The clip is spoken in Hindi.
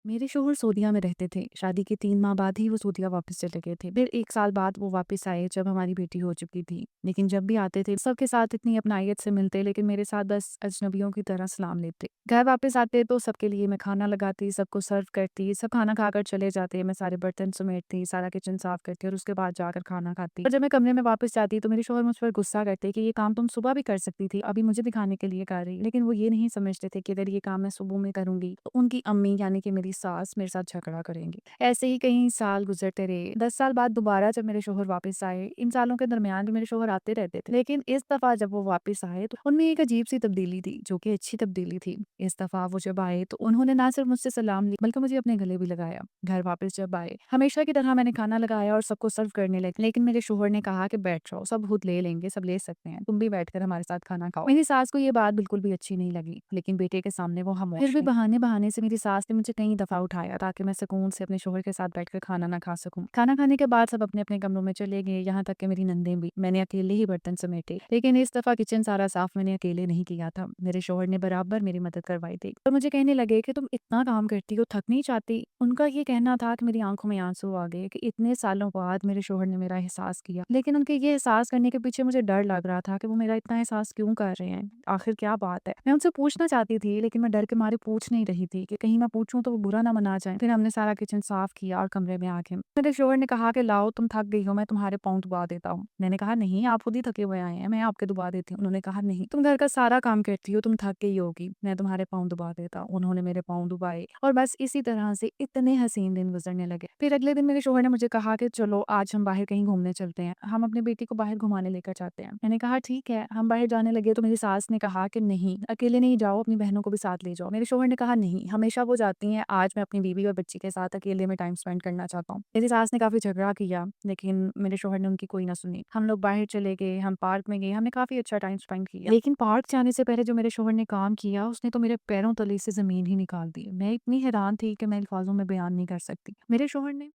मेरे शौहर सऊदीया में रहते थे। शादी के 3 माह बाद ही वो सऊदीया वापस चले गए थे। फिर 1 साल बाद वो वापस आए जब हमारी बेटी हो चुकी थी। लेकिन जब भी आते थे सबके साथ इतनी अपनायत से मिलते, लेकिन मेरे साथ बस अजनबियों की तरह सलाम लेते। घर वापस आते तो सबके लिए मैं खाना लगाती, सबको सर्व करती, सब खाना खाकर चले जाते। मैं सारे बर्तन समेटती, सारा किचन साफ करती और उसके बाद जाकर खाना खाती। और जब मैं कमरे में वापस जाती तो मेरे शौहर मुझ पर गुस्सा करते कि ये काम तुम सुबह भी कर सकती थी, अभी मुझे दिखाने के लिए कर रही। लेकिन वो ये नहीं समझते थे कि अगर ये काम मैं सुबह में करूंगी तो उनकी अम्मी यानी कि मेरी सास मेरे साथ झगड़ा करेंगी। ऐसे ही कई साल गुजरते रहे। 10 साल बाद दोबारा जब मेरे शौहर वापस आए, इन सालों के दरमियान भी मेरे शौहर आते रहते थे, लेकिन इस दफा जब वो वापस आए तो उनमें एक अजीब सी तब्दीली थी, जो कि अच्छी तब्दीली थी। इस दफा वो जब आए तो उन्होंने ना सिर्फ मुझसे सलाम ली बल्कि मुझे अपने गले भी लगाया। घर वापस जब आए हमेशा की तरह मैंने खाना लगाया और सबको सर्व करने लगी, लेकिन मेरे शौहर ने कहा कि बैठ जाओ, सब खुद ले लेंगे, सब ले सकते हैं, तुम भी बैठकर हमारे साथ खाना खाओ। मेरी सास को ये बात बिल्कुल भी अच्छी नहीं लगी, लेकिन बेटे के सामने वो खामोश फिर भी रही। बहाने बहाने से मेरी सास ने मुझे कई दफा उठाया ताकि मैं सुकून से अपने शौहर के साथ बैठकर खाना ना खा सकूं। खाना खाने के बाद सब अपने अपने कमरों में चले गए, यहाँ तक कि मेरी नंदें भी। मैंने अकेले ही बर्तन समेटे, लेकिन इस दफा किचन सारा साफ मैंने अकेले नहीं किया था। मेरे शौहर ने बराबर मेरी मदद करवाई थी और मुझे कहने लगे कि तुम इतना काम करती हो, थक नहीं जाती। उनका ये कहना था कि मेरी आंखों में आंसू आ गए कि इतने सालों बाद मेरे शौहर ने मेरा एहसास किया, लेकिन उनके ये एहसास करने के पीछे मुझे डर लग रहा था कि वो मेरा इतना एहसास क्यों कर रहे हैं, आखिर क्या बात है। मैं उनसे पूछना चाहती थी, लेकिन मैं डर के मारे पूछ नहीं रही थी कि कहीं मैं पूछूं तो वो बुरा ना मना जाए। फिर हमने सारा किचन साफ किया और कमरे में आ गए। मेरे शौहर ने कहा कि लाओ, तुम थक गई हो, मैं तुम्हारे पाँव दुबा देता हूँ। मैंने कहा नहीं, आप खुद ही थके हुए आए हैं, मैं आपके दुबा देती हूँ। उन्होंने कहा नहीं, तुम घर का सारा काम करती हो, तुम थक गई होगी, मैं तुम्हारे पाँव दुबा देता हूँ। उन्होंने मेरे पाँव दुबाए और बस इसी तरह से इतने हसीन दिन गुजरने लगे। फिर अगले दिन मेरे शौहर ने मुझे कहा कि चलो आज हम बाहर कहीं घूमने चलते हैं, हम अपनी बेटी को बाहर घुमाने लेकर जाते हैं। मैंने कहा ठीक है। हम बाहर जाने लगे तो मेरी सास ने कहा कि नहीं, अकेले नहीं जाओ, अपनी बहनों को भी साथ ले जाओ। मेरे शौहर ने कहा नहीं, हमेशा वो जाती हैं, आज मैं अपनी बीवी और बच्ची के साथ अकेले में टाइम स्पेंड करना चाहता हूँ। मेरी सास ने काफी झगड़ा किया, लेकिन मेरे शौहर ने उनकी कोई ना सुनी। हम लोग बाहर चले गए, हम पार्क में गए, हमने काफी अच्छा टाइम स्पेंड किया। लेकिन पार्क जाने से पहले जो मेरे शौहर ने काम किया, उसने तो मेरे पैरों तले से जमीन ही निकाल दी। मैं इतनी हैरान थी कि मैं अल्फाजों में बयान नहीं कर सकती। मेरे शौहर ने